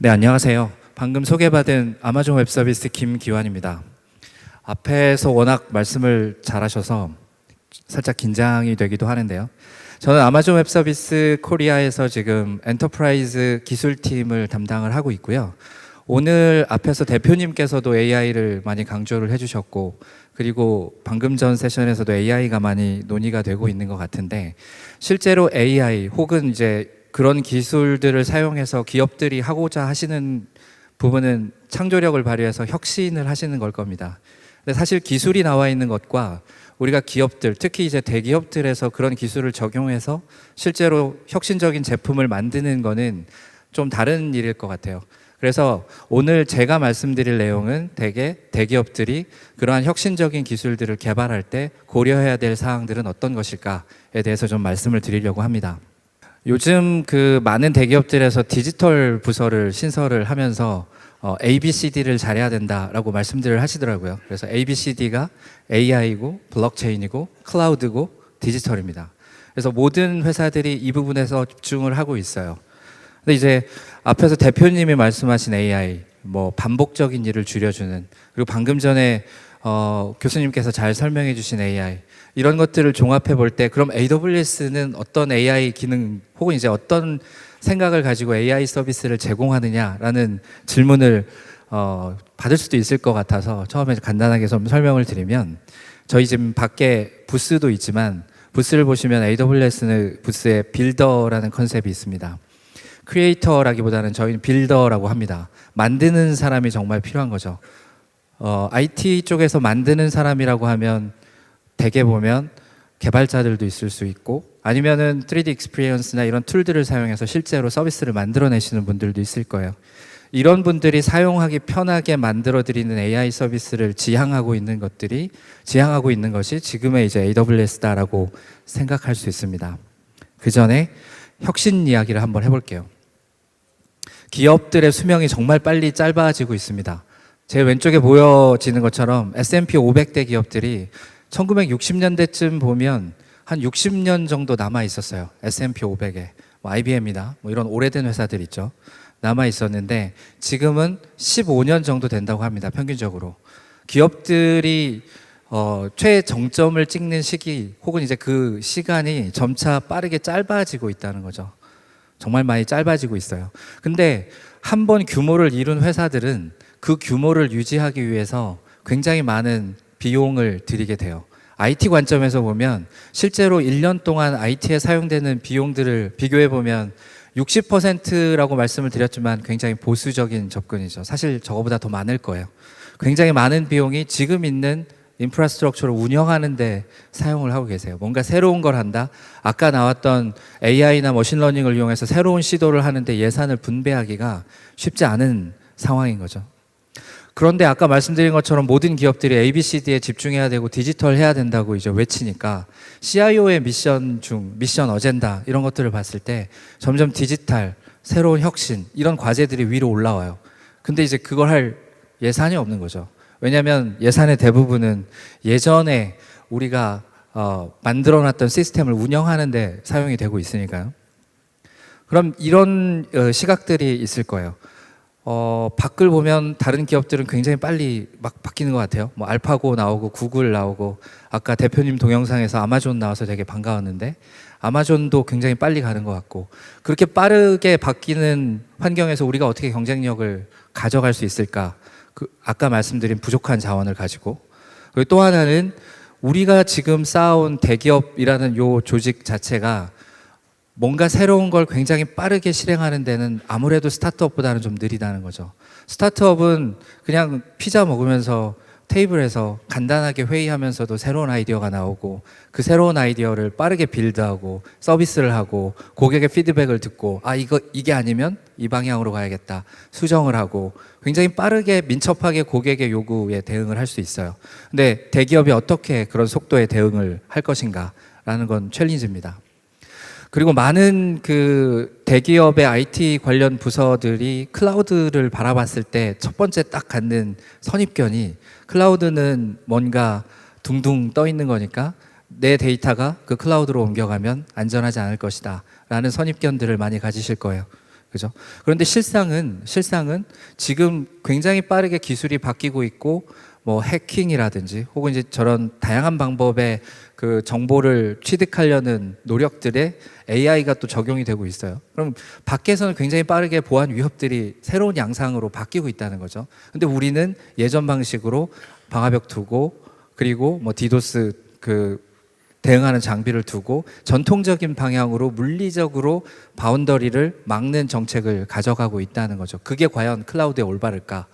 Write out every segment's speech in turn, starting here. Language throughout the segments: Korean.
네, 안녕하세요. 방금 소개받은 아마존 웹서비스 김기환입니다. 앞에서 워낙 말씀을 잘하셔서 살짝 긴장이 되기도 하는데요. 저는 아마존 웹서비스 코리아에서 지금 엔터프라이즈 기술팀을 담당을 하고 있고요. 오늘 앞에서 대표님께서도 AI를 많이 강조를 해주셨고, 그리고 방금 전 세션에서도 AI가 많이 논의가 되고 있는 것 같은데, 실제로 AI 혹은 이제 그런 기술들을 사용해서 기업들이 하고자 하시는 부분은 창조력을 발휘해서 혁신을 하시는 걸 겁니다. 근데 사실 기술이 나와 있는 것과 우리가 기업들, 특히 이제 대기업들에서 그런 기술을 적용해서 실제로 혁신적인 제품을 만드는 거는 좀 다른 일일 것 같아요. 그래서 오늘 제가 말씀드릴 내용은 대개 대기업들이 그러한 혁신적인 기술들을 개발할 때 고려해야 될 사항들은 어떤 것일까에 대해서 좀 말씀을 드리려고 합니다. 요즘 그 많은 대기업들에서 디지털 부서를 신설을 하면서 ABCD를 잘해야 된다라고 말씀들을 하시더라고요. 그래서 ABCD가 AI고 블록체인이고 클라우드고 디지털입니다. 그래서 모든 회사들이 이 부분에서 집중을 하고 있어요. 근데 이제 앞에서 대표님이 말씀하신 AI, 뭐 반복적인 일을 줄여주는, 그리고 방금 전에 교수님께서 잘 설명해 주신 AI, 이런 것들을 종합해 볼 때 그럼 AWS는 어떤 AI 기능 혹은 이제 어떤 생각을 가지고 AI 서비스를 제공하느냐라는 질문을 받을 수도 있을 것 같아서 처음에 간단하게 좀 설명을 드리면, 저희 지금 밖에 부스도 있지만 부스를 보시면 AWS는 부스에 빌더라는 컨셉이 있습니다. 크리에이터라기보다는 저희는 빌더라고 합니다. 만드는 사람이 정말 필요한 거죠. IT 쪽에서 만드는 사람이라고 하면 대개 보면 개발자들도 있을 수 있고, 아니면은 3D 익스피리언스나 이런 툴들을 사용해서 실제로 서비스를 만들어내시는 분들도 있을 거예요. 이런 분들이 사용하기 편하게 만들어드리는 AI 서비스를 지향하고 있는 것이 지금의 이제 AWS다라고 생각할 수 있습니다. 그 전에 혁신 이야기를 한번 해볼게요. 기업들의 수명이 정말 빨리 짧아지고 있습니다. 제 왼쪽에 보여지는 것처럼 S&P 500대 기업들이 1960년대쯤 보면 한 60년 정도 남아 있었어요. S&P 500에. IBM이나 이런 오래된 회사들 있죠. 남아 있었는데 지금은 15년 정도 된다고 합니다. 평균적으로. 기업들이 최정점을 찍는 시기 혹은 이제 그 시간이 점차 빠르게 짧아지고 있다는 거죠. 정말 많이 짧아지고 있어요. 근데 한 번 규모를 이룬 회사들은 그 규모를 유지하기 위해서 굉장히 많은 비용을 들이게 돼요. IT 관점에서 보면 실제로 1년 동안 IT에 사용되는 비용들을 비교해 보면 60%라고 말씀을 드렸지만 굉장히 보수적인 접근이죠. 사실 저거보다 더 많을 거예요. 굉장히 많은 비용이 지금 있는 인프라스트럭처를 운영하는 데 사용을 하고 계세요. 뭔가 새로운 걸 한다. 아까 나왔던 AI나 머신러닝을 이용해서 새로운 시도를 하는데 예산을 분배하기가 쉽지 않은 상황인 거죠. 그런데 아까 말씀드린 것처럼 모든 기업들이 ABCD에 집중해야 되고 디지털 해야 된다고 이제 외치니까 CIO의 미션 어젠다 이런 것들을 봤을 때 점점 디지털, 새로운 혁신 이런 과제들이 위로 올라와요. 근데 이제 그걸 할 예산이 없는 거죠. 왜냐하면 예산의 대부분은 예전에 우리가 만들어놨던 시스템을 운영하는 데 사용이 되고 있으니까요. 그럼 이런 시각들이 있을 거예요. 밖을 보면 다른 기업들은 굉장히 빨리 막 바뀌는 것 같아요. 뭐 알파고 나오고 구글 나오고, 아까 대표님 동영상에서 아마존 나와서 되게 반가웠는데 아마존도 굉장히 빨리 가는 것 같고, 그렇게 빠르게 바뀌는 환경에서 우리가 어떻게 경쟁력을 가져갈 수 있을까? 아까 말씀드린 부족한 자원을 가지고. 그리고 또 하나는 우리가 지금 쌓아온 대기업이라는 요 조직 자체가 뭔가 새로운 걸 굉장히 빠르게 실행하는 데는 아무래도 스타트업보다는 좀 느리다는 거죠. 스타트업은 그냥 피자 먹으면서 테이블에서 간단하게 회의하면서도 새로운 아이디어가 나오고, 그 새로운 아이디어를 빠르게 빌드하고 서비스를 하고 고객의 피드백을 듣고 이게 아니면 이 방향으로 가야겠다 수정을 하고 굉장히 빠르게 민첩하게 고객의 요구에 대응을 할 수 있어요. 근데 대기업이 어떻게 그런 속도에 대응을 할 것인가라는 건 챌린지입니다. 그리고 많은 그 대기업의 IT 관련 부서들이 클라우드를 바라봤을 때 첫 번째 딱 갖는 선입견이, 클라우드는 뭔가 둥둥 떠 있는 거니까 내 데이터가 그 클라우드로 옮겨가면 안전하지 않을 것이다 라는 선입견들을 많이 가지실 거예요. 그죠? 그런데 실상은 지금 굉장히 빠르게 기술이 바뀌고 있고 뭐 해킹이라든지 혹은 이제 저런 다양한 방법의 그 정보를 취득하려는 노력들에 AI가 또 적용이 되고 있어요. 그럼 밖에서는 굉장히 빠르게 보안 위협들이 새로운 양상으로 바뀌고 있다는 거죠. 근데 우리는 예전 방식으로 방화벽 두고 그리고 뭐 디도스 그 대응하는 장비를 두고 전통적인 방향으로 물리적으로 바운더리를 막는 정책을 가져가고 있다는 거죠. 그게 과연 클라우드에 올바를까?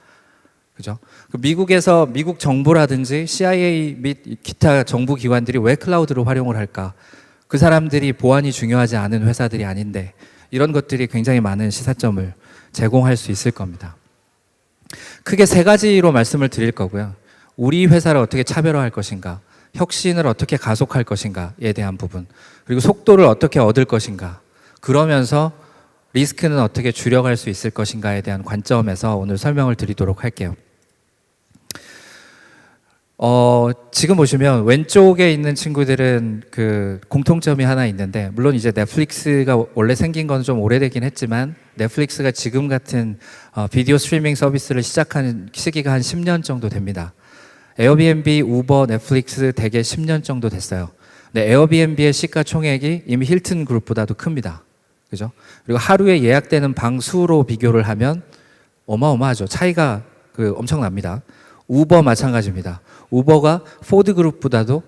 그죠? 미국에서 미국 정부라든지 CIA 및 기타 정부 기관들이 왜 클라우드를 활용을 할까? 그 사람들이 보안이 중요하지 않은 회사들이 아닌데 이런 것들이 굉장히 많은 시사점을 제공할 수 있을 겁니다. 크게 세 가지로 말씀을 드릴 거고요. 우리 회사를 어떻게 차별화할 것인가? 혁신을 어떻게 가속할 것인가에 대한 부분, 그리고 속도를 어떻게 얻을 것인가, 그러면서 리스크는 어떻게 줄여갈 수 있을 것인가에 대한 관점에서 오늘 설명을 드리도록 할게요. 지금 보시면 왼쪽에 있는 친구들은 그 공통점이 하나 있는데, 물론 이제 넷플릭스가 원래 생긴 건 좀 오래되긴 했지만 넷플릭스가 지금 같은 비디오 스트리밍 서비스를 시작한 시기가 한 10년 정도 됩니다. 에어비앤비, 우버, 넷플릭스 대개 10년 정도 됐어요. 근데 에어비앤비의 시가총액이 이미 힐튼 그룹보다도 큽니다. 그죠? 그리고 하루에 예약되는 방 수로 비교를 하면 어마어마하죠. 차이가 엄청납니다. 우버 마찬가지입니다. 우버가 포드 그룹보다도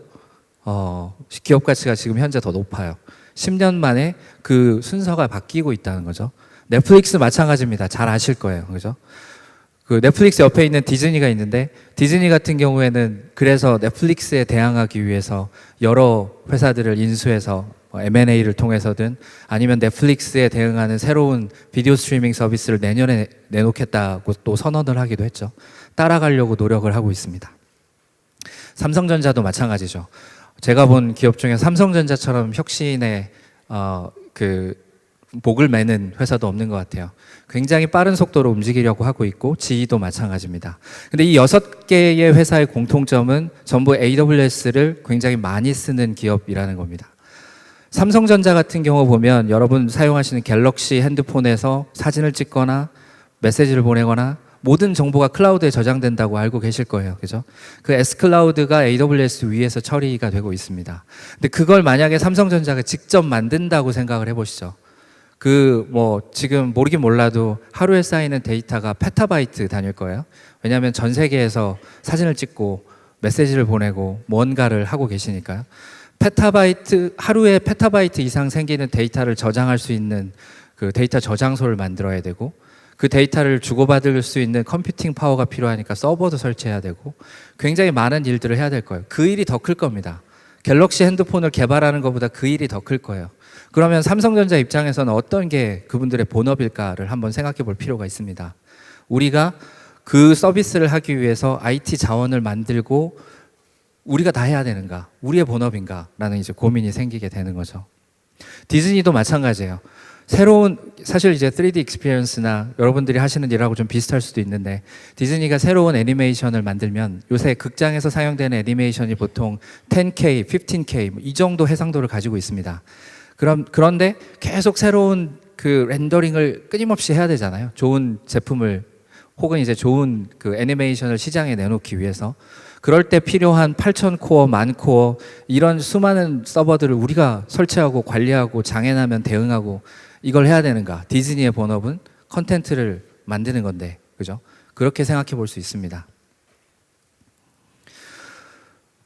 기업 가치가 지금 현재 더 높아요. 10년 만에 그 순서가 바뀌고 있다는 거죠. 넷플릭스 마찬가지입니다. 잘 아실 거예요. 그죠? 그 넷플릭스 옆에 있는 디즈니가 있는데, 디즈니 같은 경우에는 그래서 넷플릭스에 대항하기 위해서 여러 회사들을 인수해서 M&A를 통해서든 아니면 넷플릭스에 대응하는 새로운 비디오 스트리밍 서비스를 내년에 내놓겠다고 또 선언을 하기도 했죠. 따라가려고 노력을 하고 있습니다. 삼성전자도 마찬가지죠. 제가 본 기업 중에 삼성전자처럼 혁신에 목을 매는 회사도 없는 것 같아요. 굉장히 빠른 속도로 움직이려고 하고 있고, GE도 마찬가지입니다. 근데 이 6개의 회사의 공통점은 전부 AWS를 굉장히 많이 쓰는 기업이라는 겁니다. 삼성전자 같은 경우 보면 여러분 사용하시는 갤럭시 핸드폰에서 사진을 찍거나 메시지를 보내거나 모든 정보가 클라우드에 저장된다고 알고 계실 거예요. 그죠? 그 S클라우드가 AWS 위에서 처리가 되고 있습니다. 근데 그걸 만약에 삼성전자가 직접 만든다고 생각을 해보시죠. 지금 모르긴 몰라도 하루에 쌓이는 데이터가 페타바이트 다닐 거예요. 왜냐하면 전 세계에서 사진을 찍고 메시지를 보내고 뭔가를 하고 계시니까요. 하루에 페타바이트 이상 생기는 데이터를 저장할 수 있는 그 데이터 저장소를 만들어야 되고, 그 데이터를 주고받을 수 있는 컴퓨팅 파워가 필요하니까 서버도 설치해야 되고, 굉장히 많은 일들을 해야 될 거예요. 그 일이 더 클 겁니다. 갤럭시 핸드폰을 개발하는 것보다 그 일이 더 클 거예요. 그러면 삼성전자 입장에서는 어떤 게 그분들의 본업일까를 한번 생각해 볼 필요가 있습니다. 우리가 그 서비스를 하기 위해서 IT 자원을 만들고 우리가 다 해야 되는가? 우리의 본업인가? 라는 이제 고민이 생기게 되는 거죠. 디즈니도 마찬가지예요. 사실 이제 3D 익스피리언스나 여러분들이 하시는 일하고 좀 비슷할 수도 있는데, 디즈니가 새로운 애니메이션을 만들면 요새 극장에서 사용되는 애니메이션이 보통 10K, 15K 이 정도 해상도를 가지고 있습니다. 그런데 계속 새로운 그 렌더링을 끊임없이 해야 되잖아요. 좋은 제품을 혹은 이제 좋은 그 애니메이션을 시장에 내놓기 위해서. 그럴 때 필요한 8,000코어, 10,000코어 이런 수많은 서버들을 우리가 설치하고 관리하고 장애나면 대응하고 이걸 해야 되는가? 디즈니의 본업은 컨텐츠를 만드는 건데, 그죠? 그렇게 생각해 볼 수 있습니다.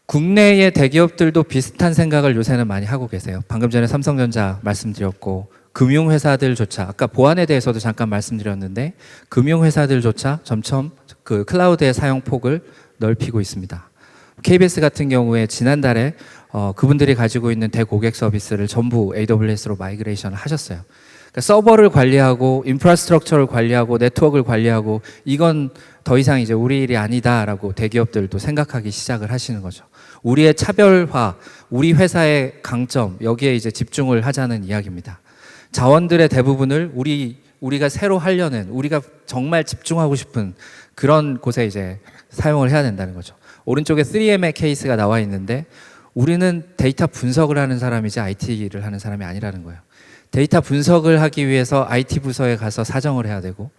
국내의 대기업들도 비슷한 생각을 요새는 많이 하고 계세요. 방금 전에 삼성전자 말씀드렸고, 금융회사들조차, 아까 보안에 대해서도 잠깐 말씀드렸는데, 금융회사들조차 점점 그 클라우드의 사용폭을 넓히고 있습니다. KBS 같은 경우에 지난달에 그분들이 가지고 있는 대고객 서비스를 전부 AWS로 마이그레이션을 하셨어요. 그러니까 서버를 관리하고 인프라스트럭처를 관리하고 네트워크를 관리하고 이건 더 이상 이제 우리 일이 아니다라고 대기업들도 생각하기 시작을 하시는 거죠. 우리의 차별화, 우리 회사의 강점, 여기에 이제 집중을 하자는 이야기입니다. 자원들의 대부분을 우리가 새로 하려는, 우리가 정말 집중하고 싶은 그런 곳에 이제 사용을 해야 된다는 거죠. 오른쪽에 3M의 케이스가 나와 있는데, 우리는 데이터 분석을 하는 사람이지 IT를 하는 사람이 아니라는 거예요. 데이터 분석을 하기 위해서 IT 부서에 가서 사정을 해야 되고,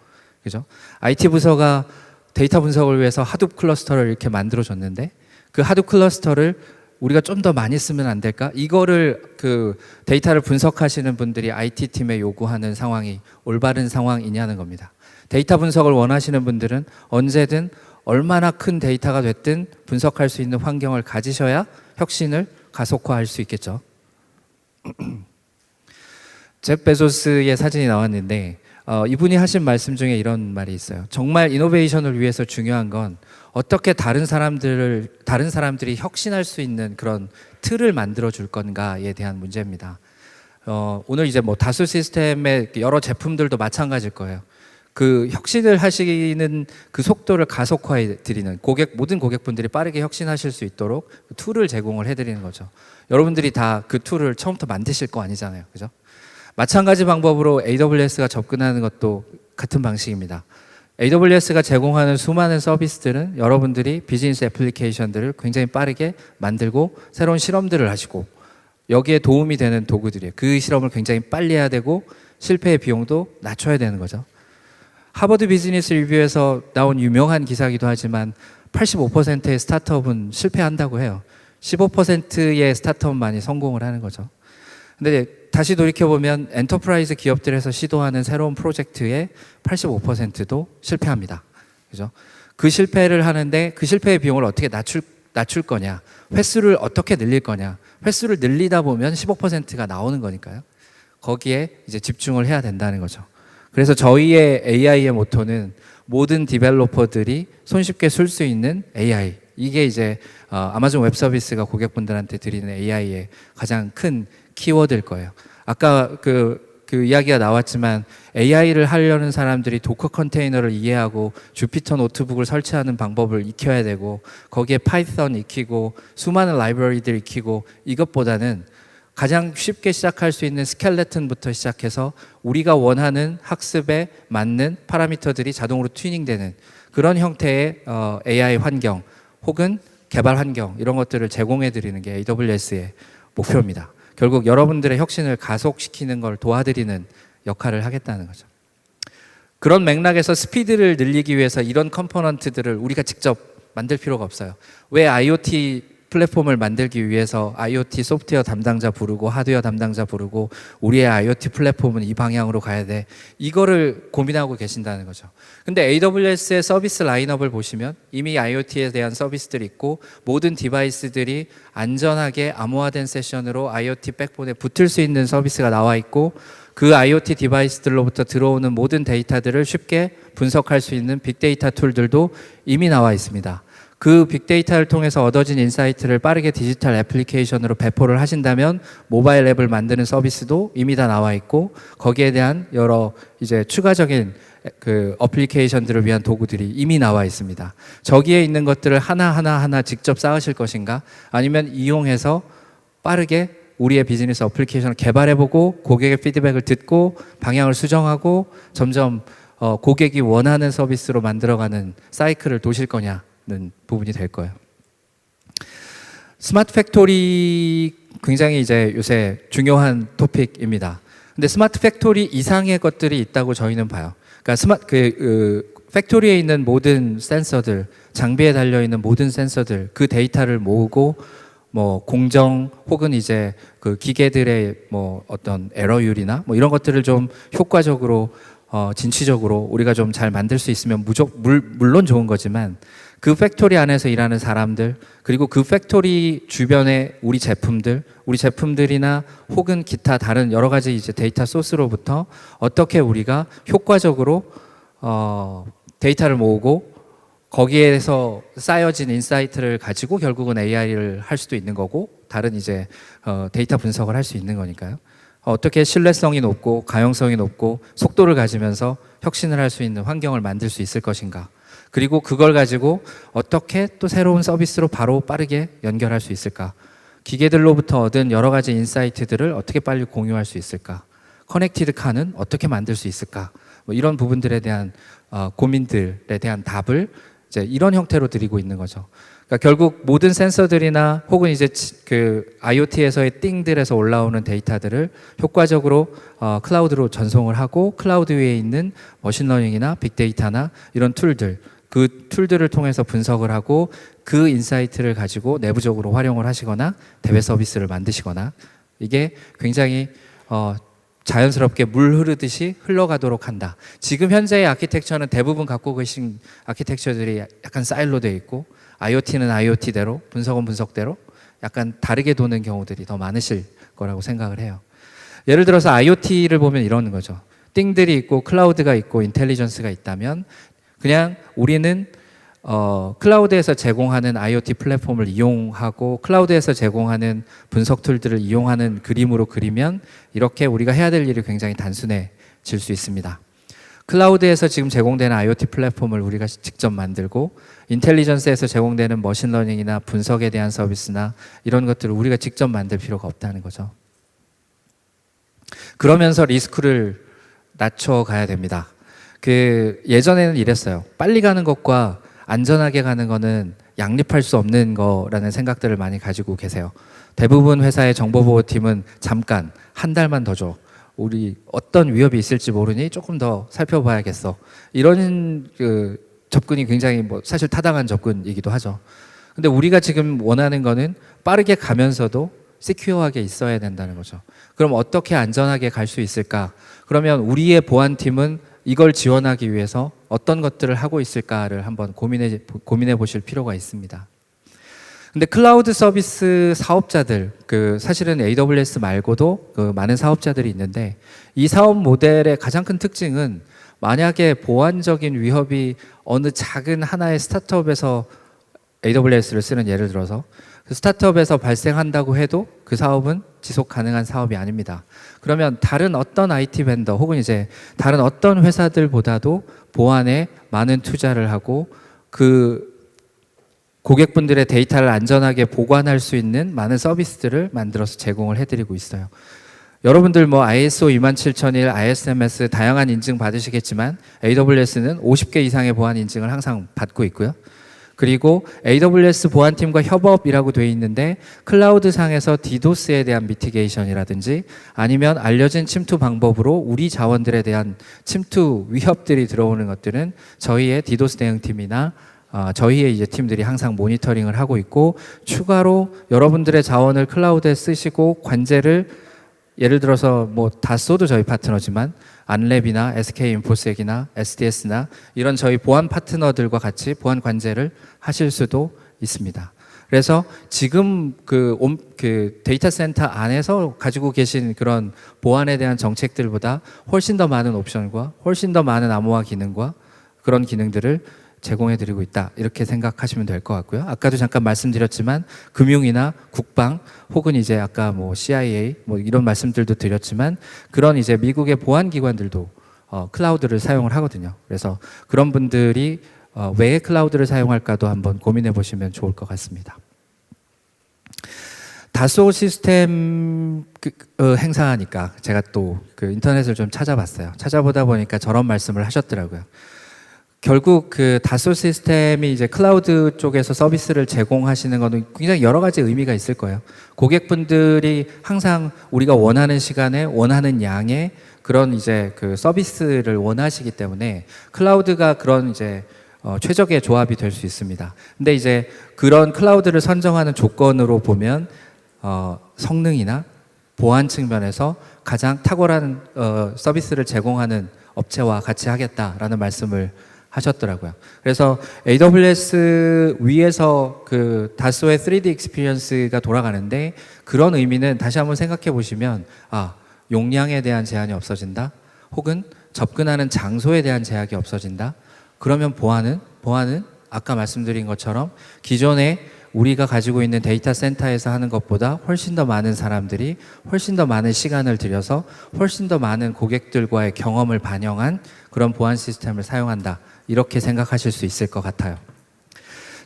그죠? IT 부서가 데이터 분석을 위해서 하둡 클러스터를 이렇게 만들어줬는데 그 하둡 클러스터를 우리가 좀 더 많이 쓰면 안 될까? 이거를 그 데이터를 분석하시는 분들이 IT 팀에 요구하는 상황이 올바른 상황이냐는 겁니다. 데이터 분석을 원하시는 분들은 언제든 얼마나 큰 데이터가 됐든 분석할 수 있는 환경을 가지셔야 혁신을 가속화할 수 있겠죠. 잭 베조스의 사진이 나왔는데 이분이 하신 말씀 중에 이런 말이 있어요. 정말 이노베이션을 위해서 중요한 건 어떻게 다른 사람들이 혁신할 수 있는 그런 틀을 만들어 줄 건가에 대한 문제입니다. 오늘 이제 뭐 다수 시스템의 여러 제품들도 마찬가지일 거예요. 그 혁신을 하시는 그 속도를 가속화해 드리는 모든 고객분들이 빠르게 혁신하실 수 있도록 그 툴을 제공을 해 드리는 거죠. 여러분들이 다 그 툴을 처음부터 만드실 거 아니잖아요. 그죠? 마찬가지 방법으로 AWS가 접근하는 것도 같은 방식입니다. AWS가 제공하는 수많은 서비스들은 여러분들이 비즈니스 애플리케이션들을 굉장히 빠르게 만들고 새로운 실험들을 하시고 여기에 도움이 되는 도구들이에요. 그 실험을 굉장히 빨리 해야 되고 실패의 비용도 낮춰야 되는 거죠. 하버드 비즈니스 리뷰에서 나온 유명한 기사이기도 하지만 85%의 스타트업은 실패한다고 해요. 15%의 스타트업만이 성공을 하는 거죠. 근데 다시 돌이켜보면 엔터프라이즈 기업들에서 시도하는 새로운 프로젝트의 85%도 실패합니다. 그죠? 그 실패를 하는데 그 실패의 비용을 어떻게 낮출 거냐, 횟수를 어떻게 늘릴 거냐, 횟수를 늘리다 보면 15%가 나오는 거니까요. 거기에 이제 집중을 해야 된다는 거죠. 그래서 저희의 AI의 모토는 모든 디벨로퍼들이 손쉽게 쓸 수 있는 AI. 이게 이제 아마존 웹 서비스가 고객분들한테 드리는 AI의 가장 큰 키워드일 거예요. 아까 그 이야기가 나왔지만 AI를 하려는 사람들이 도커 컨테이너를 이해하고 주피터 노트북을 설치하는 방법을 익혀야 되고 거기에 파이썬 익히고 수많은 라이브러리들 익히고 이것보다는 가장 쉽게 시작할 수 있는 스켈레톤부터 시작해서 우리가 원하는 학습에 맞는 파라미터들이 자동으로 튜닝되는 그런 형태의 AI 환경 혹은 개발 환경 이런 것들을 제공해 드리는 게 AWS의 목표입니다. 결국 여러분들의 혁신을 가속시키는 걸 도와드리는 역할을 하겠다는 거죠. 그런 맥락에서 스피드를 늘리기 위해서 이런 컴포넌트들을 우리가 직접 만들 필요가 없어요. 왜 IoT 플랫폼을 만들기 위해서 IoT 소프트웨어 담당자 부르고 하드웨어 담당자 부르고 우리의 IoT 플랫폼은 이 방향으로 가야 돼. 이거를 고민하고 계신다는 거죠. 근데 AWS의 서비스 라인업을 보시면 이미 IoT에 대한 서비스들이 있고 모든 디바이스들이 안전하게 암호화된 세션으로 IoT 백본에 붙을 수 있는 서비스가 나와 있고 그 IoT 디바이스들로부터 들어오는 모든 데이터들을 쉽게 분석할 수 있는 빅데이터 툴들도 이미 나와 있습니다. 그 빅데이터를 통해서 얻어진 인사이트를 빠르게 디지털 애플리케이션으로 배포를 하신다면 모바일 앱을 만드는 서비스도 이미 다 나와 있고 거기에 대한 여러 이제 추가적인 그 어플리케이션들을 위한 도구들이 이미 나와 있습니다. 저기에 있는 것들을 하나하나 직접 쌓으실 것인가 아니면 이용해서 빠르게 우리의 비즈니스 어플리케이션을 개발해보고 고객의 피드백을 듣고 방향을 수정하고 점점 고객이 원하는 서비스로 만들어가는 사이클을 도실 거냐 는 부분이 될 거예요. 스마트 팩토리 굉장히 이제 요새 중요한 토픽입니다. 근데 스마트 팩토리 이상의 것들이 있다고 저희는 봐요. 그러니까 팩토리에 있는 모든 센서들, 장비에 달려 있는 모든 센서들, 그 데이터를 모으고 뭐 공정 혹은 이제 그 기계들의 뭐 어떤 에러율이나 뭐 이런 것들을 좀 효과적으로 진취적으로 우리가 좀 잘 만들 수 있으면 물론 좋은 거지만 그 팩토리 안에서 일하는 사람들 그리고 그 팩토리 주변의 우리 제품들이나 혹은 기타 다른 여러 가지 이제 데이터 소스로부터 어떻게 우리가 효과적으로 데이터를 모으고 거기에서 쌓여진 인사이트를 가지고 결국은 AI를 할 수도 있는 거고 다른 이제 데이터 분석을 할 수 있는 거니까요. 어떻게 신뢰성이 높고 가용성이 높고 속도를 가지면서 혁신을 할 수 있는 환경을 만들 수 있을 것인가. 그리고 그걸 가지고 어떻게 또 새로운 서비스로 바로 빠르게 연결할 수 있을까. 기계들로부터 얻은 여러 가지 인사이트들을 어떻게 빨리 공유할 수 있을까. 커넥티드 카는 어떻게 만들 수 있을까. 뭐 이런 부분들에 대한 고민들에 대한 답을 이제 이런 형태로 드리고 있는 거죠. 그러니까 결국 모든 센서들이나 혹은 이제 그 IoT에서의 띵들에서 올라오는 데이터들을 효과적으로 클라우드로 전송을 하고 클라우드 위에 있는 머신러닝이나 빅데이터나 이런 툴들, 그 툴들을 통해서 분석을 하고 그 인사이트를 가지고 내부적으로 활용을 하시거나 대외 서비스를 만드시거나 이게 굉장히 자연스럽게 물 흐르듯이 흘러가도록 한다. 지금 현재의 아키텍처는 대부분 갖고 계신 아키텍처들이 약간 사일로 되어 있고 IoT는 IoT대로 분석은 분석대로 약간 다르게 도는 경우들이 더 많으실 거라고 생각을 해요. 예를 들어서 IoT를 보면 이런 거죠. 띵들이 있고 클라우드가 있고 인텔리전스가 있다면 그냥 우리는 클라우드에서 제공하는 IoT 플랫폼을 이용하고 클라우드에서 제공하는 분석 툴들을 이용하는 그림으로 그리면 이렇게 우리가 해야 될 일이 굉장히 단순해질 수 있습니다. 클라우드에서 지금 제공되는 IoT 플랫폼을 우리가 직접 만들고 인텔리전스에서 제공되는 머신러닝이나 분석에 대한 서비스나 이런 것들을 우리가 직접 만들 필요가 없다는 거죠. 그러면서 리스크를 낮춰가야 됩니다. 예전에는 이랬어요. 빨리 가는 것과 안전하게 가는 거는 양립할 수 없는 거라는 생각들을 많이 가지고 계세요. 대부분 회사의 정보보호팀은 잠깐 한 달만 더 줘. 우리 어떤 위협이 있을지 모르니 조금 더 살펴봐야겠어. 이런 접근이 굉장히 사실 타당한 접근이기도 하죠. 근데 우리가 지금 원하는 거는 빠르게 가면서도 시큐어하게 있어야 된다는 거죠. 그럼 어떻게 안전하게 갈 수 있을까? 그러면 우리의 보안팀은 이걸 지원하기 위해서 어떤 것들을 하고 있을까를 한번 고민해 보실 필요가 있습니다. 근데 클라우드 서비스 사업자들, 사실은 AWS 말고도 많은 사업자들이 있는데 이 사업 모델의 가장 큰 특징은 만약에 보안적인 위협이 어느 작은 하나의 스타트업에서 AWS를 쓰는 예를 들어서 그 스타트업에서 발생한다고 해도 그 사업은 지속 가능한 사업이 아닙니다. 그러면 다른 어떤 IT 벤더 혹은 이제 다른 어떤 회사들보다도 보안에 많은 투자를 하고 그 고객분들의 데이터를 안전하게 보관할 수 있는 많은 서비스들을 만들어서 제공을 해드리고 있어요. 여러분들 ISO 27001, ISMS 다양한 인증 받으시겠지만 AWS는 50개 이상의 보안 인증을 항상 받고 있고요. 그리고 AWS 보안팀과 협업이라고 되어 있는데 클라우드 상에서 디도스에 대한 미티게이션이라든지 아니면 알려진 침투 방법으로 우리 자원들에 대한 침투 위협들이 들어오는 것들은 저희의 디도스 대응팀이나 저희의 이제 팀들이 항상 모니터링을 하고 있고 추가로 여러분들의 자원을 클라우드에 쓰시고 관제를 예를 들어서 다소도 저희 파트너지만 안랩이나 SK인포색이나 SDS나 이런 저희 보안 파트너들과 같이 보안 관제를 하실 수도 있습니다. 그래서 지금 그 데이터 센터 안에서 가지고 계신 그런 보안에 대한 정책들보다 훨씬 더 많은 옵션과 훨씬 더 많은 암호화 기능과 그런 기능들을 제공해드리고 있다. 이렇게 생각하시면 될 것 같고요. 아까도 잠깐 말씀드렸지만 금융이나 국방 혹은 이제 아까 CIA 이런 말씀들도 드렸지만 그런 이제 미국의 보안 기관들도 클라우드를 사용을 하거든요. 그래서 그런 분들이 왜 클라우드를 사용할까도 한번 고민해 보시면 좋을 것 같습니다. 다소 시스템 행사하니까 제가 또 인터넷을 좀 찾아봤어요. 찾아보다 보니까 저런 말씀을 하셨더라고요. 결국 다소 시스템이 이제 클라우드 쪽에서 서비스를 제공하시는 것은 굉장히 여러 가지 의미가 있을 거예요. 고객분들이 항상 우리가 원하는 시간에 원하는 양의 그런 이제 서비스를 원하시기 때문에 클라우드가 그런 이제 최적의 조합이 될 수 있습니다. 근데 이제 그런 클라우드를 선정하는 조건으로 보면 성능이나 보안 측면에서 가장 탁월한 서비스를 제공하는 업체와 같이 하겠다라는 말씀을 하셨더라고요. 그래서 AWS 위에서 다소의 3D 익스피리언스가 돌아가는데 그런 의미는 다시 한번 생각해 보시면 용량에 대한 제한이 없어진다. 혹은 접근하는 장소에 대한 제약이 없어진다. 그러면 보안은 아까 말씀드린 것처럼 기존에 우리가 가지고 있는 데이터 센터에서 하는 것보다 훨씬 더 많은 사람들이 훨씬 더 많은 시간을 들여서 훨씬 더 많은 고객들과의 경험을 반영한 그런 보안 시스템을 사용한다. 이렇게 생각하실 수 있을 것 같아요.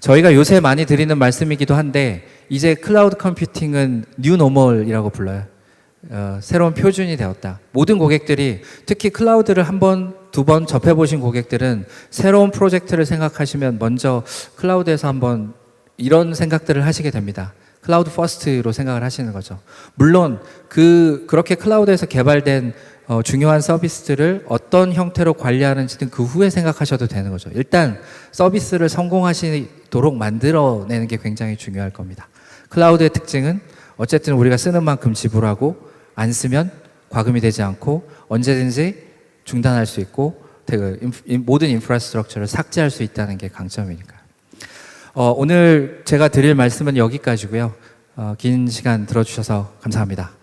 저희가 요새 많이 드리는 말씀이기도 한데 이제 클라우드 컴퓨팅은 뉴 노멀이라고 불러요. 새로운 표준이 되었다. 모든 고객들이 특히 클라우드를 한 번, 두 번 접해보신 고객들은 새로운 프로젝트를 생각하시면 먼저 클라우드에서 한번 이런 생각들을 하시게 됩니다. 클라우드 퍼스트로 생각을 하시는 거죠. 물론 그렇게 클라우드에서 개발된 중요한 서비스들을 어떤 형태로 관리하는지는 그 후에 생각하셔도 되는 거죠. 일단 서비스를 성공하시도록 만들어내는 게 굉장히 중요할 겁니다. 클라우드의 특징은 어쨌든 우리가 쓰는 만큼 지불하고 안 쓰면 과금이 되지 않고 언제든지 중단할 수 있고 모든 인프라스트럭처를 삭제할 수 있다는 게 강점이니까요. 오늘 제가 드릴 말씀은 여기까지고요. 긴 시간 들어주셔서 감사합니다.